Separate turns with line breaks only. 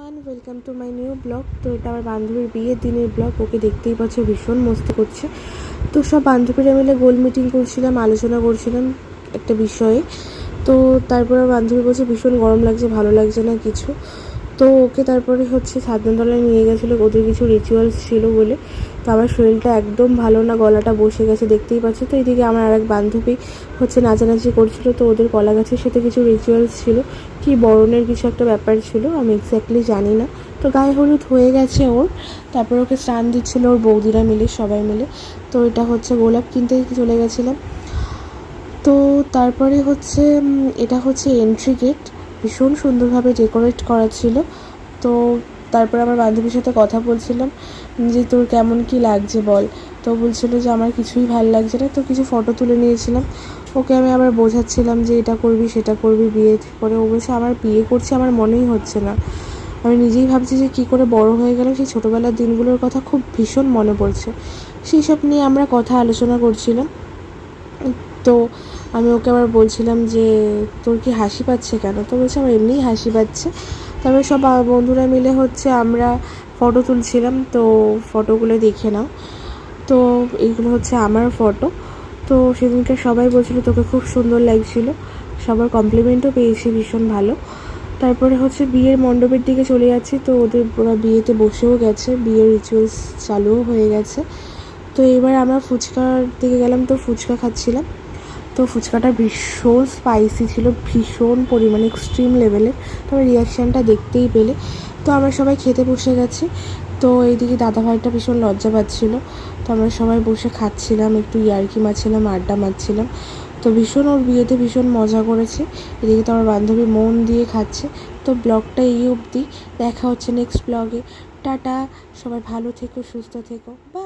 Everyone, welcome to my new blog. তো এটা আমার বান্ধবীর বিয়ের দিনের ব্লগ। ওকে দেখতেই পাচ্ছ ভীষণ মস্তি করছে। তো সব বান্ধবীরা মিলে গোল মিটিং করছিলাম, আলোচনা করছিলাম একটা বিষয়ে। তো তারপরে বান্ধবী বলছে ভীষণ গরম লাগছে, ভালো লাগছে না কিছু। তো ওকে তারপরে ছাদনাতলায় নিয়ে গেছিলো, ওদের কিছু রিচুয়ালস ছিল বলে। তো আমার শরীরটা একদম ভালো না, গলাটা বসে গেছে দেখতেই পাচ্ছি। তো এইদিকে আমার আরেক বান্ধবী নাচানাচি করছিল। তো ওদের কলা গাছের সাথে কিছু রিচুয়ালস ছিল, কি বরণের কিছু একটা ব্যাপার ছিল, আমি এক্স্যাক্টলি জানি না। তো গায়ে হলুদ হয়ে গেছে ওর। তারপর ওকে স্নান দিচ্ছিল ওর বৌদিরা মিলে, সবাই মিলে। তো এটা গোলাপ কিনতে চলে গেছিলাম। তো তারপরে এটা এন্ট্রি গেট, ভীষণ সুন্দরভাবে ডেকোরেট করা ছিল। তো তারপরে আমার বান্ধবীর সাথে কথা বলছিলাম যে তোর কেমন কি লাগছে বল। তো বলছিল যে আমার কিছুই ভালো লাগছে না। তো কিছু ফটো তুলে নিয়েছিলাম। ওকে আমি আবার বোঝাচ্ছিলাম যে এটা করবি সেটা করবি বিয়ের পরে। ও বলছে আমার বিয়ে করছে আমার মনেই হচ্ছে না। আমি নিজেই ভাবছি যে কী করে বড় হয়ে গেল, সেই ছোটোবেলার দিনগুলোর কথা খুব ভীষণ মনে পড়ছে। সেই সব নিয়ে আমরা কথা আলোচনা করছিলাম। তো আমি ওকে আবার বলছিলাম যে তোর কি হাসি পাচ্ছে কেন? তো বলছে আমার এমনিই হাসি পাচ্ছে। তারপরে সব বন্ধুরা মিলে আমরা ফটো তুলছিলাম। তো ফটোগুলো দেখে নাও। তো এইগুলো আমার ফটো। তো সেদিনকে সবাই বলছিল তোকে খুব সুন্দর লাগছিল, সবার কমপ্লিমেন্টও পেয়েছি ভীষণ ভালো। তারপরে বিয়ের মণ্ডপের দিকে চলে যাচ্ছি। তো ওরা বিয়েতে বসেও গেছে, বিয়ের রিচুয়ালস চালুও হয়ে গেছে। তো এবার আমরা ফুচকার দিকে গেলাম। তো ফুচকা খাচ্ছিলাম। তো ফুচকাটা ভীষণ স্পাইসি ছিল, ভীষণ পরিমাণে এক্সট্রিম লেভেলের। তো আমার রিয়াকশানটা দেখতেই পেলে। তো আমরা সবাই খেতে বসে গেছি। তো এইদিকে দাদাভাইটা ভীষণ লজ্জা পাচ্ছিলো। তো আমরা সবাই বসে খাচ্ছিলাম, একটু ইয়ার্কি মারছিলাম, আড্ডা মারছিলাম। তো ভীষণ ওর বিয়েতে ভীষণ মজা করেছি। এদিকে তো আমার বান্ধবী মন দিয়ে খাচ্ছে। তো ব্লগটা এই অবধি, দেখা হচ্ছে নেক্সট ব্লগে। টাটা, সবাই ভালো থেকো, সুস্থ থেকো, বাই।